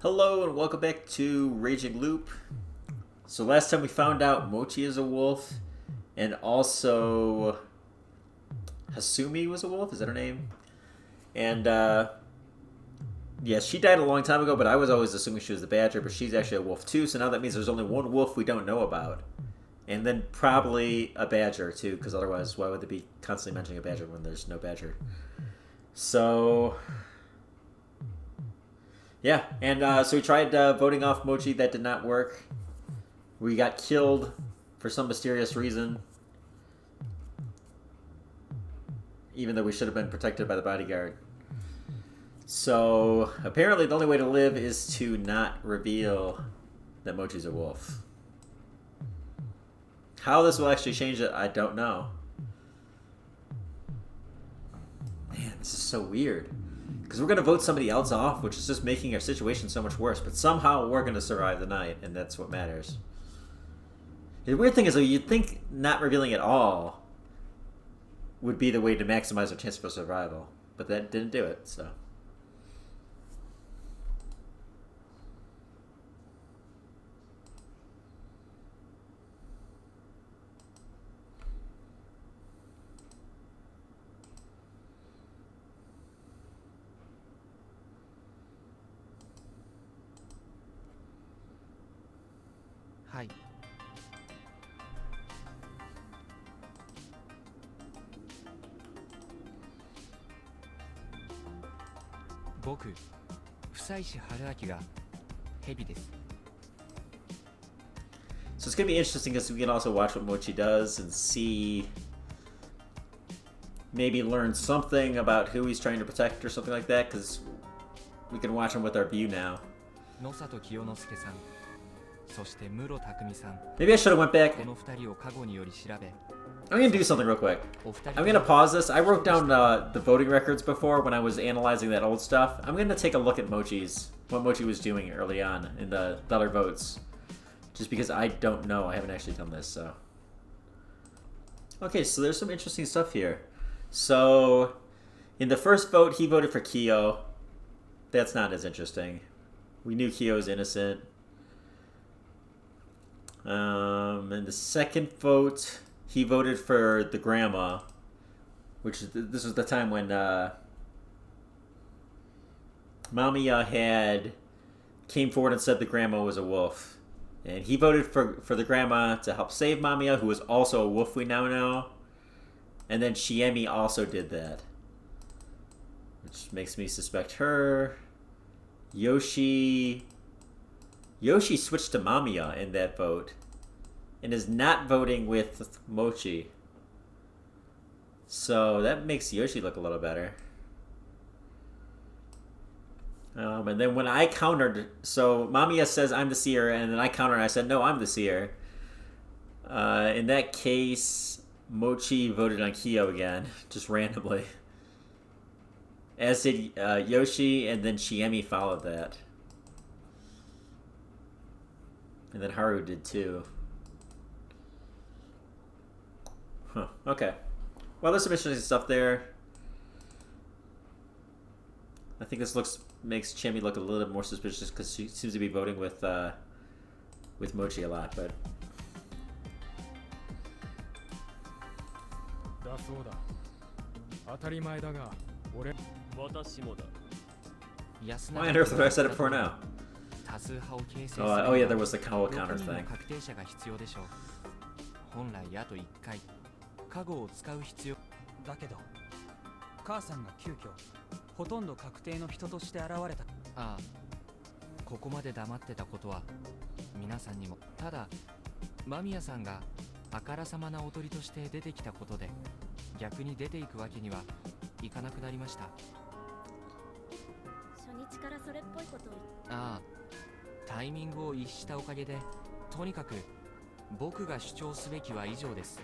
Hello and welcome back to Rei-Jin-G-Lu-P. So last time we found out Mochi is a wolf, and also Hasumi was a wolf, is that her name? And yeah, she died a long time ago, but I was always assuming she was the badger, but she's actually a wolf too, so now that means there's only one wolf we don't know about. And then probably a badger too, because otherwise why would they be constantly mentioning a badger when there's no badger? So yeah, and so we tried voting off Mochi. That did not work. We got killed for some mysterious reason. Even though we should have been protected by the bodyguard. So, apparently the only way to live is to not reveal that Mochi's a wolf. How this will actually change it, I don't know. Man, this is so weird. Because we're going to vote somebody else off, which is just making our situation so much worse. But somehow we're going to survive the night, and that's what matters. The weird thing is, though, you'd think not revealing at all would be the way to maximize our chance for survival. But that didn't do it, so. Hi. 僕、久石春明が蛇です。 So it's going to be interesting because we can also watch what Mochi does and see, maybe learn something about who he's trying to protect or something like that, because we can watch him with our view now. 野里清之介さん、そして室匠さん。 Maybe I should have went back. この二人を過去により調べ。 I'm going to do something real quick. お二 I'm 人 going to pause this. I wrote down the voting records before when I was analyzing that old stuff. I'm going to take a look at what Mochi was doing early on in the other votes. Just because I don't know. I haven't actually done this, so. Okay, so there's some interesting stuff here. So, in the first vote, he voted for Kyo. That's not as interesting. We knew Kyo's innocent. In the second vote, he voted for the grandma, which this was the time when Mamiya came forward and said the grandma was a wolf. And he voted for the grandma to help save Mamiya, who was also a wolf we now know. And then Shiemi also did that, which makes me suspect her. Yoshi switched to Mamiya in that vote and is not voting with Mochi. So that makes Yoshi look a little better. And then when I countered, so Mamiya says I'm the seer, and then I countered and I said, no, I'm the seer. In that case, Mochi voted on Kyo again, just randomly. As did Yoshi, and then Shiemi followed that. And then Haru did too. Huh, okay. Well, there's some interesting stuff there. I think this makes Chemi look a little bit more suspicious because she seems to be voting with Mochi a lot, but. Why on earth have I said it before now? 多数派を形成する Oh yeah, there was the cow counter 6人の thing. 確定者が必要でしょう。本来あと1回、加護を使う必要。だけど、母さんが急遽ほとんど確定の人として現れた。ああ、ここまで黙ってたことは皆さんにも。ただ、間宮さんがあからさまなおとりとして出てきたことで、逆に出ていくわけにはいかなくなりました。初日からそれっぽいことを言っああ、タイミングを逸したおかげで、とにかく僕が主張すべきは以上です。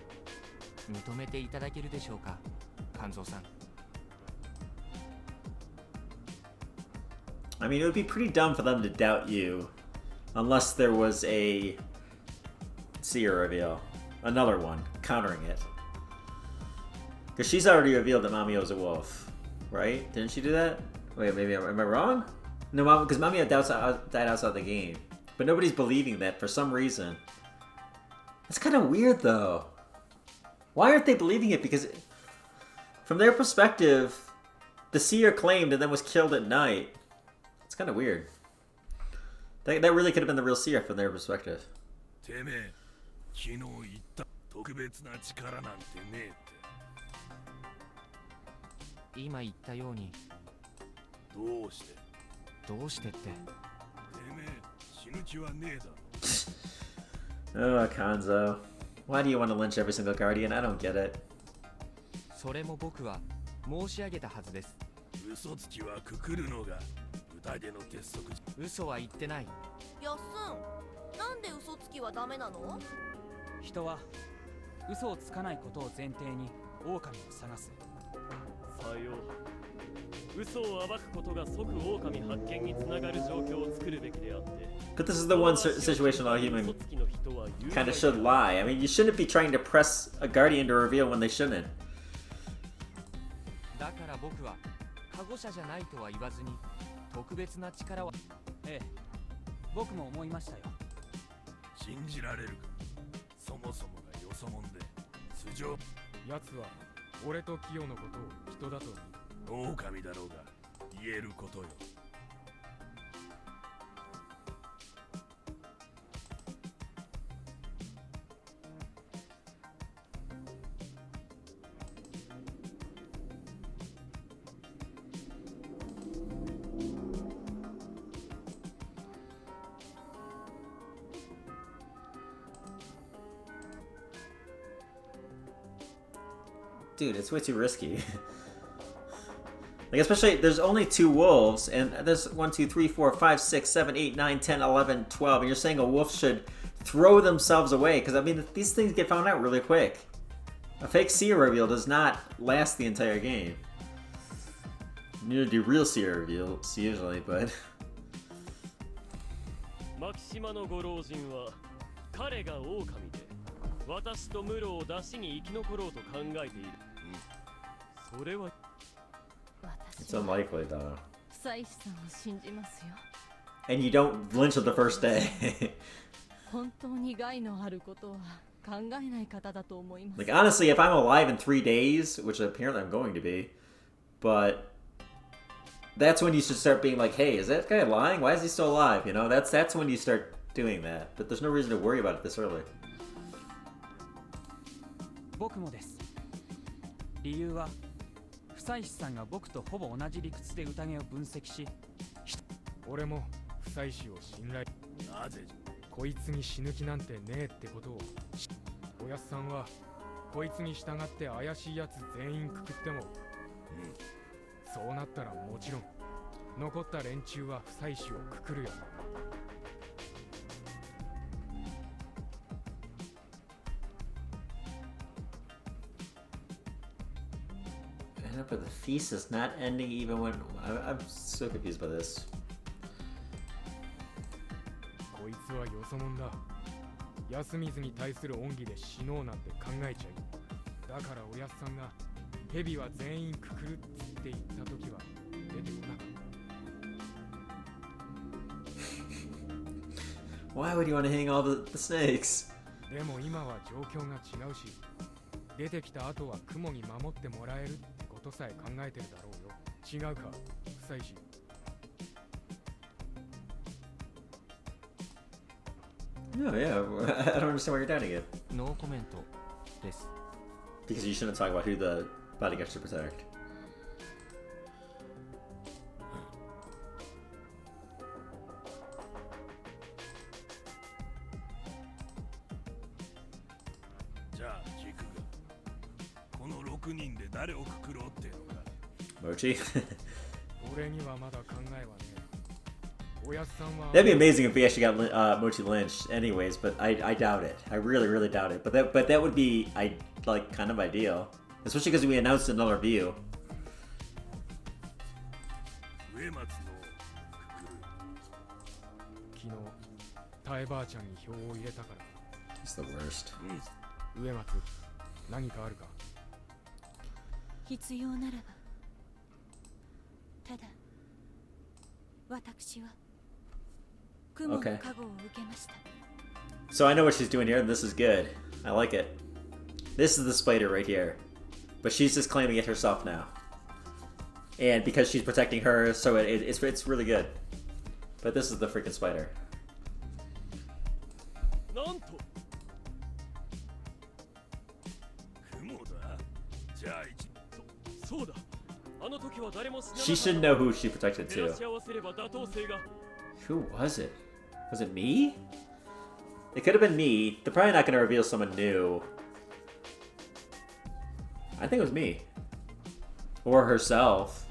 認めていただけるでしょうか、勘蔵さん。I mean, it would be pretty dumb for them to doubt you, unless there was a seer reveal, another one countering it. Because she's already revealed that Mamiyo's a wolf, right? Didn't she do that? Wait, maybe am I wrong? No, because Mamiya died outside the game. But nobody's believing that for some reason. It's kind of weird, though. Why aren't they believing it? Because from their perspective, the seer claimed and then was killed at night. It's kind of weird. That really could have been the real seer from their perspective. 昨日言った特別な力なんてねえって今言ったようにどうしてどうしてっててめえ死ぬ気はねえだろ Oh, Kanzo. Why do you want to lynch every single Guardian? I don't get it. それも僕は申し上げたはずです。嘘つきはくくるのが宴の鉄則嘘は言ってない。やっすん、なんで嘘つきはダメなの？人は嘘をつかないことを前提に狼を探す。さよう。嘘を暴くことが即狼発見につながる状況を作るべきであって。But this is the one situation all human kind of should lie. I mean, you shouldn't be trying to press a Guardian to reveal when they shouldn't. だから僕は保護者じゃないとは言わずに特別な力は。ええ、僕も思いましたよ。信じられるかそもそもがよそもんで素性奴は俺とキヨのことを人だと狼だろうが言えることよ Dude, it's way too risky. Like, especially, there's only 2 wolves, and there's 1, 2, 3, 4, 5, 6, 7, 8, 9, 10, 11, 12, and you're saying a wolf should throw themselves away, because, I mean, these things get found out really quick. A fake seer reveal does not last the entire game. You need to do real seer reveals, usually, but... マキシマのご老人は彼が狼で私とムロを出しに生き残ろうと考えている。それは It's unlikely, though. 久石さんを信じますよ。 And you don't lynch on the first day. 本当に害のあることは考えない方だと思います。 Like, honestly, if I'm alive in 3 days, which apparently I'm going to be, but that's when you should start being like, hey, is that guy lying? Why is he still alive? You know, that's when you start doing that. But there's no reason to worry about it this early. 僕もです。理由は久石さんが僕とほぼ同じ理屈で宴を分析し、俺も久石を信頼。なぜこいつに死ぬ気なんてねえってことを。おやすさんはこいつに従って怪しいやつ全員くくっても、そうなったらもちろん残った連中は久石をくくるよ。But the feast is not ending even when... I'm so confused by this. こいつはよそもんだ。休みずに対する恩義で死のうなんて考えちゃい。だからおやすさんが蛇は全員くくるって言った時は出てこなかった。Why would you want to hang all the snakes? でも今は状況が違うし、出てきた後は雲に守ってもらえるってことさえ考えてるだろうよ。違うか、久石。No, yeah, I don't understand why you're doubting it. ノーコメントです。 Because you shouldn't talk about who the bodyguard should protect. じゃあ聞くがこの6人で誰をくくろうってのか Mochi? 俺にはまだ考えはね。おやすさんは That'd be amazing if we actually got Mochi lynched anyways, but I doubt it. I really, really doubt it. But that would be like kind of ideal. Especially because we announced another view. 上松のくくる昨日タエばあちゃんに票を入れたから。 It's the worst. 上松、何かあるか。必要ならば。ただ、私 Okay. So I know what she's doing here, and this is good. I like it. This is the spider right here. But she's just claiming it herself now. And because she's protecting her, so it's really good. But this is the freaking spider. なんと雲だ。じゃあそうだ。あの時は誰も知らなかった。 She should know who she protected 照ら too. し合わせれば妥当性が。 Who was it? Was it me? It could have been me. They're probably not going to reveal someone new. I think it was me. Or herself.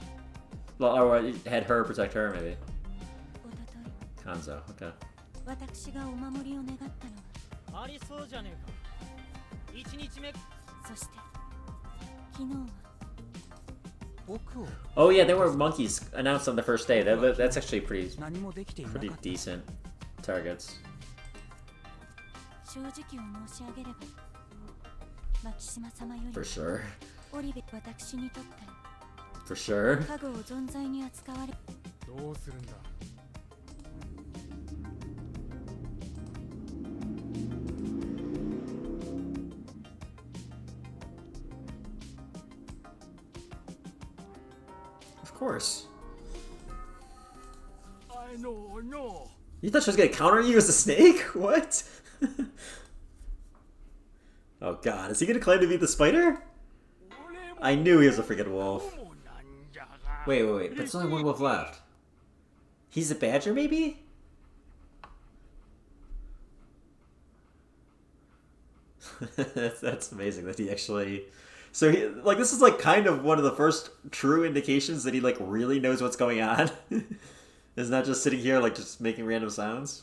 Well, or it had her protect her, maybe. Kanzo, okay. 私がお守りを願ったのはありそうじゃねえか。1日目そして昨日は僕を Oh yeah, there were monkeys announced on the first day. That's actually pretty 何もできていなかった pretty decent targets. 正直を申し上げれば牧島様より For sure. オリベ私にとって For sure. 家具を存在に扱われどうするんだ。 Of course. I know, no. You thought she was gonna counter you as a snake? What? Oh god, is he gonna claim to be the spider? I knew he was a freaking wolf. Wait, but there's only one wolf left. He's a badger, maybe? that's amazing that he actually... So, he, like, this is, like, kind of one of the first true indications that he, like, really knows what's going on. Is not just sitting here, like, just making random sounds.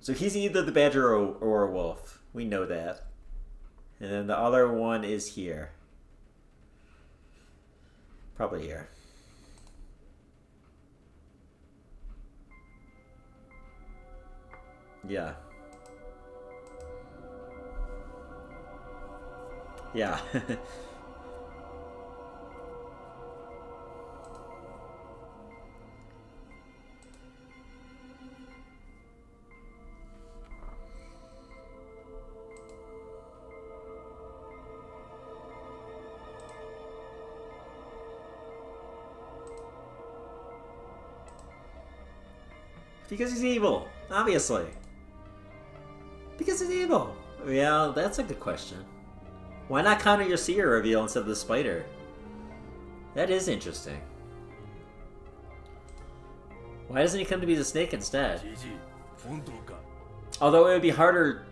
So he's either the badger or a wolf. We know that. And then the other one is here. Probably here. Yeah. Yeah. Because he's evil, obviously. Because he's evil. Yeah, that's a good question. Why not counter your seer reveal instead of the spider? That is interesting. Why doesn't he come to be the snake instead? Although it would be harder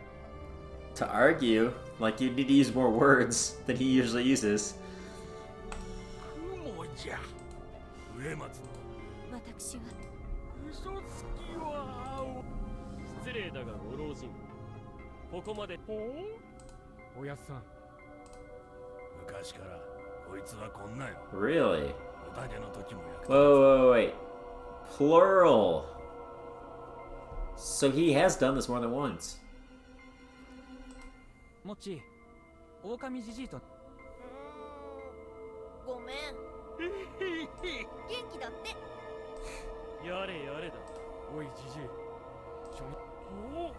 to argue, like you'd need to use more words than he usually uses. 私は失礼だがご老人。ここまで。おやっさん。昔からこいつはこんなよ。 Really? 宴の時も役立つ。 Wait. Plural. So he has done this more than once. もっち、狼じじいとごめん元気だってやれやれだ。おいじじい。初日。お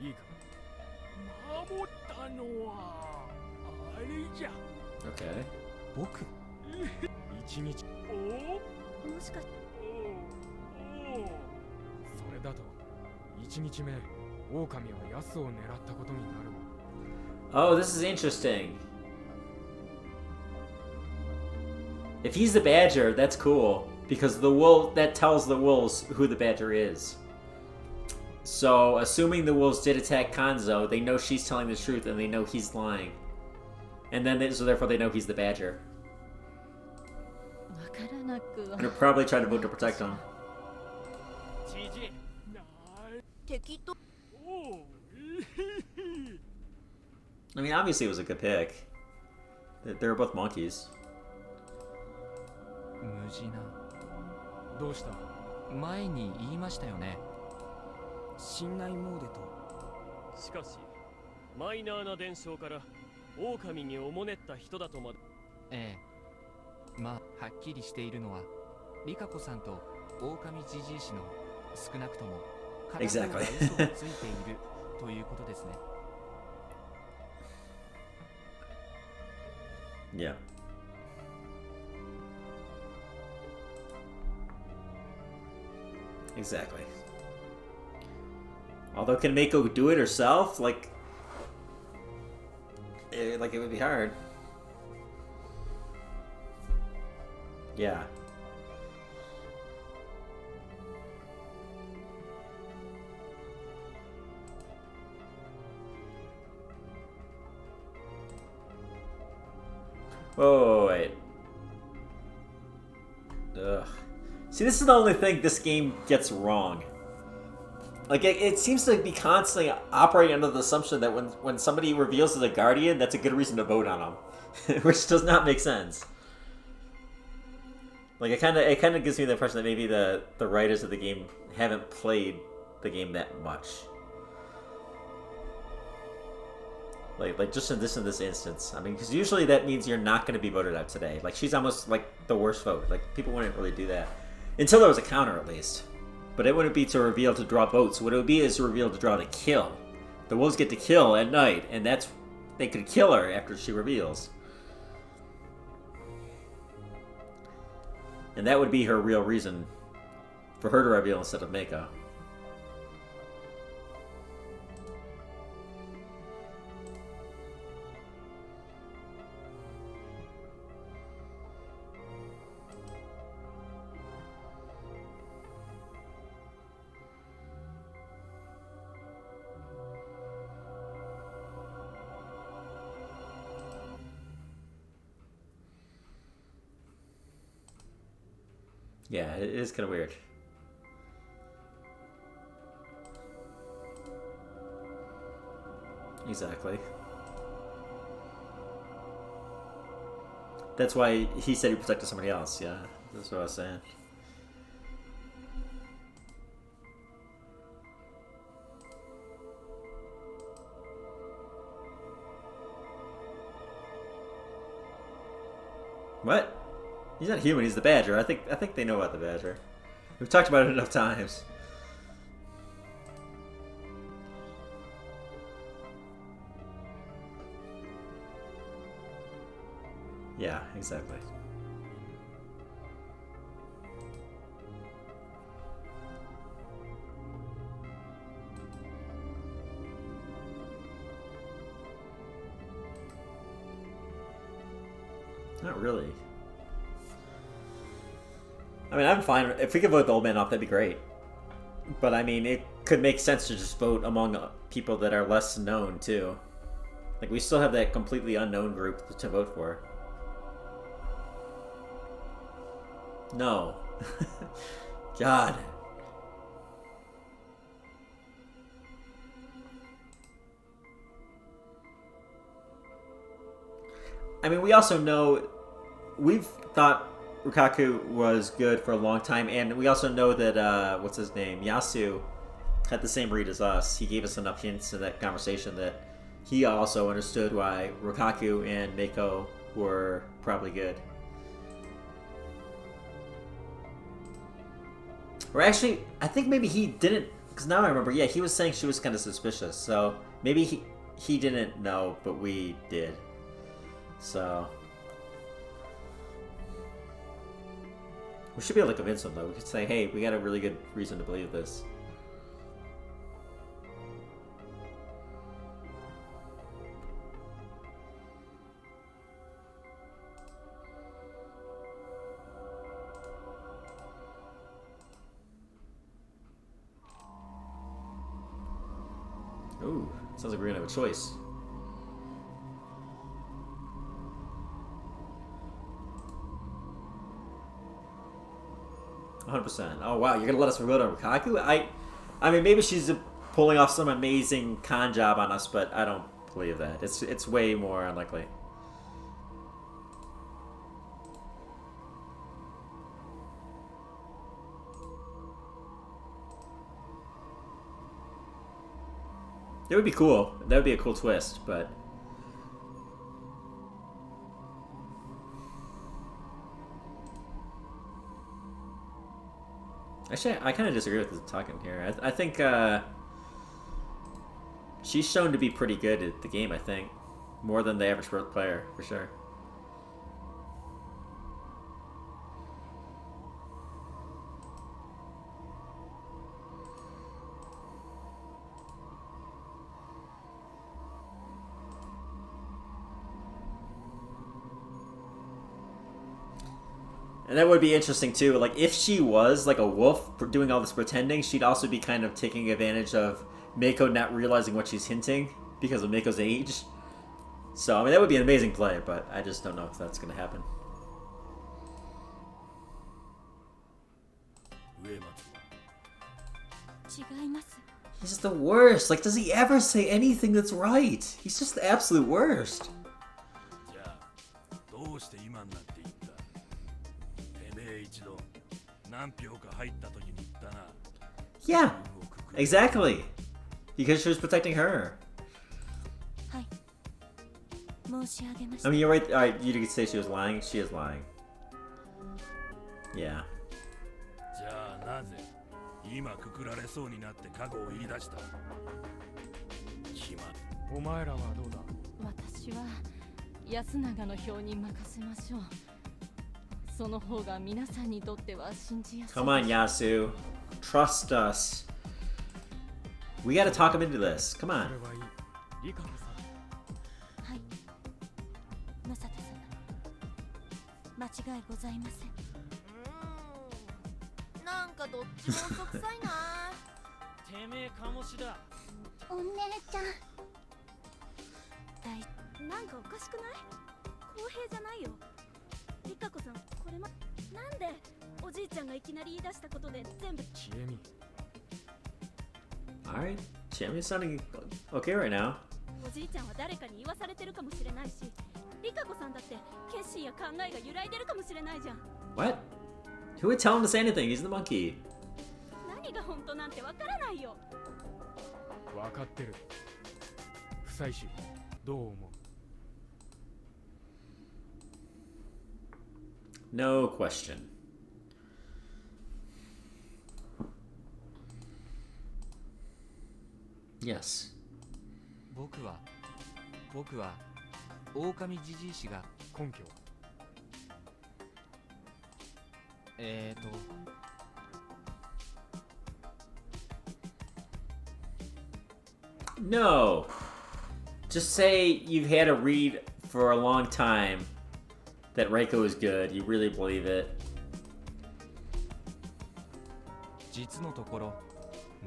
いいか。守ったのはあれじゃ。Okay. 僕一日。もしかしてそれだと一日目狼はヤスを狙ったことになる。 Oh, this is interesting. If he's the badger, that's cool. Because the wolf, that tells the wolves who the badger is. So, assuming the wolves did attack Kanzo, they know she's telling the truth and they know he's lying. And then, so therefore they know he's the badger. わからなくは And they're probably trying to vote to protect him. じじい敵と I mean, obviously it was a good pick. They were both monkeys. 無事な。どうした。前に言いましたよね。信頼モーデとしかしマイナーな伝承から狼におもねった人だとまで。ええ。まあはっきりしているのはリカ子さんと狼じじい氏の少なくとも片方が嘘をついているということですね。Yeah. Exactly. Although, can Mako do it herself? Like it would be hard. Yeah. Whoa, wait. Ugh. See, this is the only thing this game gets wrong. Like, it seems to be constantly operating under the assumption that when somebody reveals as a guardian, that's a good reason to vote on them. Which does not make sense. Like, it kind of gives me the impression that maybe the writers of the game haven't played the game that much. Like just in this instance. I mean, because usually that means you're not going to be voted out today. Like, she's almost like the worst vote. Like, people wouldn't really do that. Until there was a counter, at least. But it wouldn't be to reveal to draw votes. What it would be is to reveal to draw to kill. The wolves get to kill at night, and they could kill her after she reveals. And that would be her real reason for her to reveal instead of Mako. Yeah, it is kind of weird. Exactly. That's why he said he protected somebody else. Yeah, that's what I was saying. What? He's not human, he's the Badger. I think they know about the Badger. We've talked about it enough times. Yeah, exactly. Not really. I mean, I'm fine. If we could vote the old man off, that'd be great. But, I mean, it could make sense to just vote among people that are less known, too. Like, we still have that completely unknown group to vote for. No. God. I mean, we also know... We've thought Rukaku was good for a long time, and we also know that, what's his name? Yasu had the same read as us. He gave us enough hints in that conversation that he also understood why Rukaku and Mako were probably good. Or actually, I think maybe he didn't, because now I remember, yeah, he was saying she was kind of suspicious, so maybe he didn't know, but we did. So... we should be able to convince them, though. We could say, hey, we got a really good reason to believe this. Ooh, sounds like we're gonna have a choice. %. Oh wow, you're gonna let us vote on Rukaku? I mean, maybe she's pulling off some amazing con job on us, but I don't believe that. It's way more unlikely. It would be cool. That would be a cool twist, but... Actually, I kind of disagree with the talking here. I think she's shown to be pretty good at the game, I think. More than the average player, for sure. And that would be interesting too. Like, if she was like a wolf doing all this pretending, she'd also be kind of taking advantage of Mako not realizing what she's hinting because of Mako's age. So, I mean, that would be an amazing play, but I just don't know if that's going to happen. He's the worst. Like, does he ever say anything that's right? He's just the absolute worst. Yeah, exactly. Because she was protecting her. I mean, you're right. Alright, you could say she was lying. She is lying. Yeah. Come on, Yasu. Trust us. We gotta talk him into this. Come on. Alright, Chiemi's sounding okay right now. What? Who would tell him to say anything? He's the monkey. No question. Yes. 僕は狼じじい氏が根拠はNo. Just say you've had a read for a long time that Reiko is good. You really believe it. 実のところ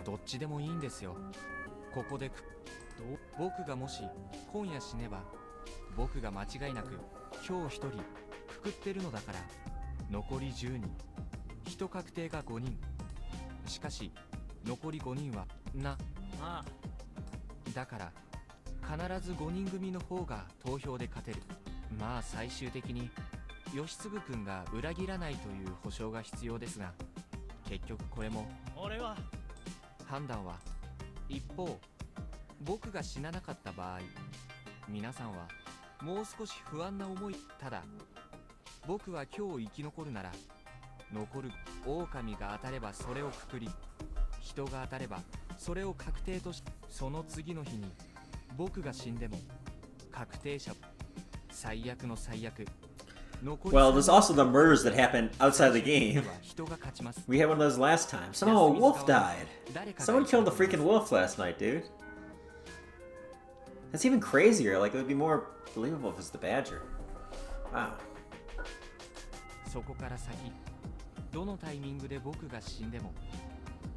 どっちでもいいんですよ。ここで僕がもし今夜死ねば僕が間違いなく今日一人くくってるのだから残り10人一確定が5人しかし残り5人はだから必ず5人組の方が投票で勝てる。まあ最終的に吉次君が裏切らないという保証が必要ですが結局これも判断は一方僕が死ななかった場合皆さんはもう少し不安な思いただ僕は今日生き残るなら残る狼が当たればそれをくくり人が当たればそれを確定としその次の日に僕が死んでも確定者最悪の最悪 Well, there's also the murders that happen outside the game. We had one of those last time. Somehow a wolf died. Someone killed the freaking wolf last night, dude. That's even crazier. Like, it would be more believable if it was the badger. Wow. そこから先どのタイミングで僕が死んでも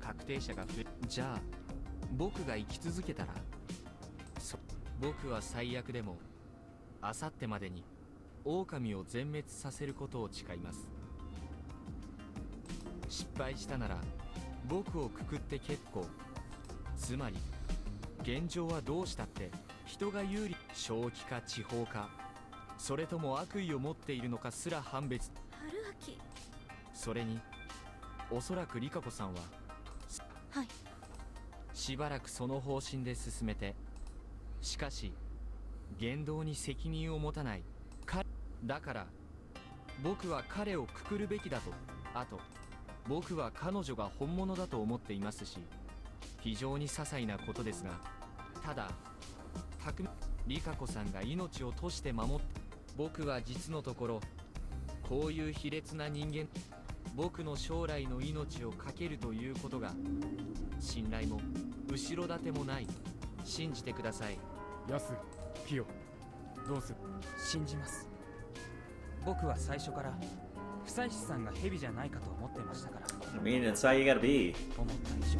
確定者が増えじゃあ僕が生き続けたら僕は最悪でもあさってまでに狼を全滅させることを誓います。失敗したなら僕をくくって結構。つまり現状はどうしたって人が有利正気か地方かそれとも悪意を持っているのかすら判別。それにおそらくリカ子さんはしばらくその方針で進めてしかし言動に責任を持たないだから僕は彼をくくるべきだと。あと僕は彼女が本物だと思っていますし、非常に些細なことですが、ただリカ子さんが命を賭して守っ、僕は実のところこういう卑劣な人間、僕の将来の命を懸けるということが信頼も後ろ盾もない。信じてください。ヤス、ピオ、どうする？信じます。僕は最初から不妻子さんが蛇じゃないかと思ってましたから。 I mean, that's how you gotta be. 思った以上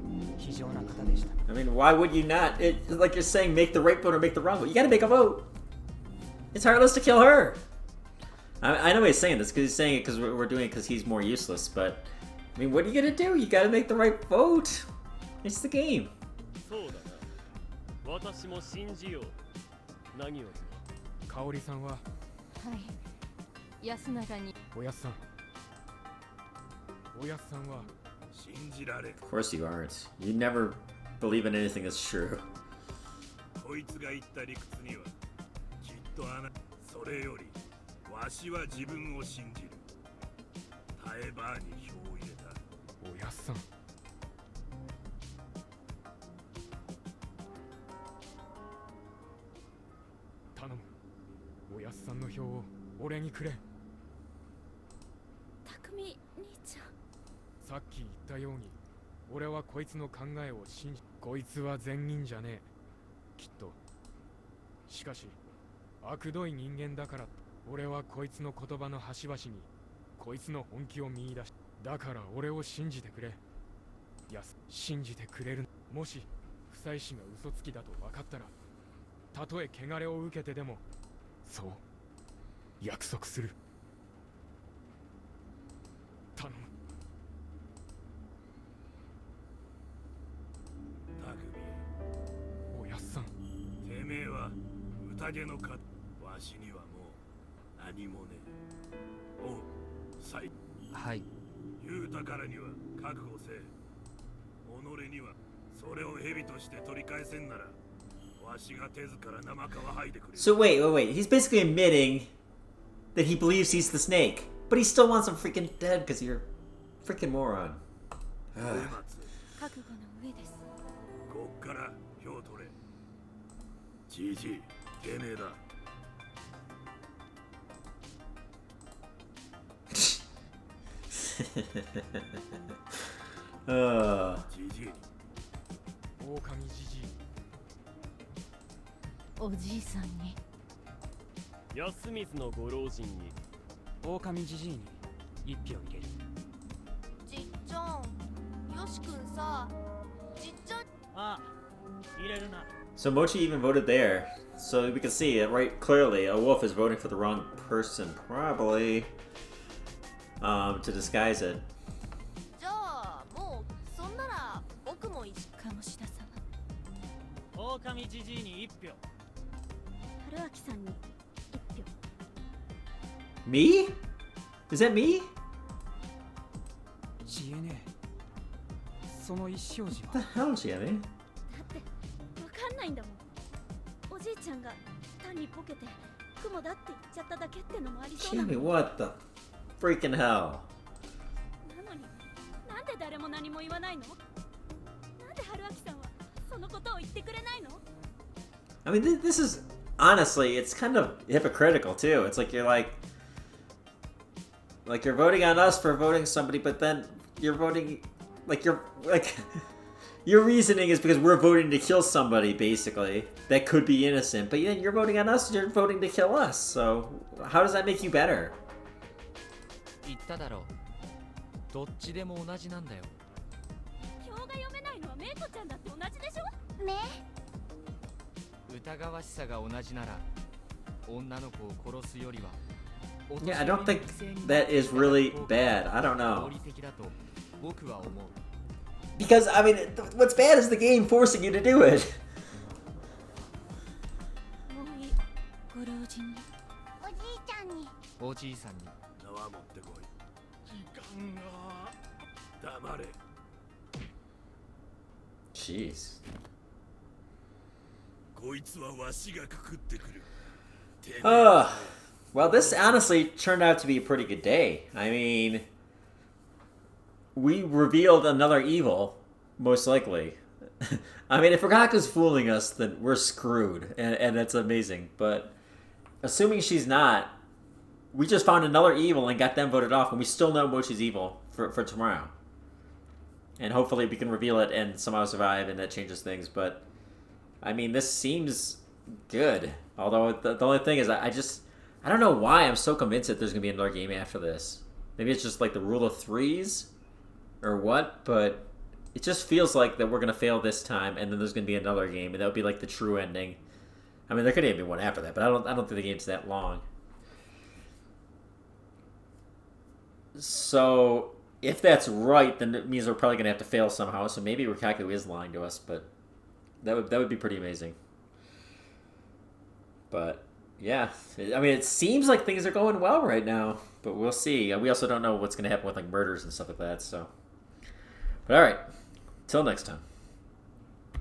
に非常な方でした。 I mean, why would you not? It's like you're saying make the right vote or make the wrong vote. You gotta make a vote. It's heartless to kill her. I know he's saying this because he's saying it because we're doing it because he's more useless, but I mean, what are you gonna do? You gotta make the right vote. It's the game. そうだな。私も信じよう。何より香織さんは、はい安永におやっさん。おやっさんは、信じられん。 Of course you aren't. You never believe in anything that's true. こいつが言った理屈にはきっとそれよりわしは自分を信じる。タエバーに票を入れた。おやっさん。頼む。おやっさんの票を俺にくれ。匠兄ちゃん。さっき言ったように、俺はこいつの考えを信じ、こいつは善人じゃねえ。きっと。しかし、悪どい人間だから、俺はこいつの言葉の端々に、こいつの本気を見出し、だから俺を信じてくれ。信じてくれる。もし、不妻子が嘘つきだと分かったら、たとえ汚れを受けてでも、そう、約束する。頼む。たくおやっさん。み、てめえは宴のか、わしにはもう何もねえ。おう、さい。はい。言うたからには覚悟せえ。己にはそれを蛇として取り返せんなら、わしが手ずから生皮剥いでくれ。 So wait. He's basically admitting that he believes he's the snake, but he still wants him freaking dead because you're a freaking moron. 覚悟の上です。こっから票取れ。じじい、てめえだ。じじい。狼じじい。おじいさんに安水のご老人に狼じじいに一票入れる。じっちゃん、よしくんさ、じっちゃん。ああ、入れるな。 So Mochi even voted there, so we can see it right clearly. A wolf is voting for the wrong person, probably to disguise it. じゃあもうそんなら僕も一緒。鴨志田様。狼じじいに一票。春明さんに一票。 Me? Is that me? 知恵ねえ。その意思表示 What は。 the hell is she, I mean? だってわかんないんだもん。おじいちゃんが単にボケて雲だって言っちゃっただけってのもありそうなの。 Jimmy, what the freaking hell? なのになんで誰も何も言わないの？なんで春明さんはそのことを言ってくれないの？ I mean, this is honestly, it's kind of hypocritical too. It's like you're voting on us for voting somebody, but then you're voting your reasoning is because we're voting to kill somebody basically that could be innocent, but then you're voting on us, you're voting to kill us. So how does that make you better? 言っただろう。どっちでも同じなんだよ。表が読めないのはメイコちゃんだって同じでしょ？ね。疑わしさが同じなら、女の子を殺すよりは。Yeah, I don't think that is really bad. I don't know. 合理的だと僕は思う。Because, I mean, what's bad is the game forcing you to do it. もういい。ご老人に。おじいちゃんに。おじいさんに。縄持ってこい。時間が。黙れ。 Jeez. こいつはわしがくくってくる。 Well, this honestly turned out to be a pretty good day. I mean, we revealed another evil, most likely. I mean, if Rakaku's fooling us, then we're screwed, and that's amazing. But assuming she's not, we just found another evil and got them voted off, and we still know Mochi's evil for tomorrow. And hopefully we can reveal it and somehow survive, and that changes things. But, I mean, this seems good. Although, the only thing is, I don't know why I'm so convinced that there's going to be another game after this. Maybe it's just like the rule of threes or what, but it just feels like that we're going to fail this time, and then there's going to be another game, and that would be like the true ending. I mean, there could even be one after that, but I don't think the game's that long. So, if that's right, then it means we're probably going to have to fail somehow, so maybe Rikaku is lying to us, but that would be pretty amazing. But, yeah. I mean, it seems like things are going well right now, but we'll see. We also don't know what's going to happen with, like, murders and stuff like that, so. But, alright. Till next time.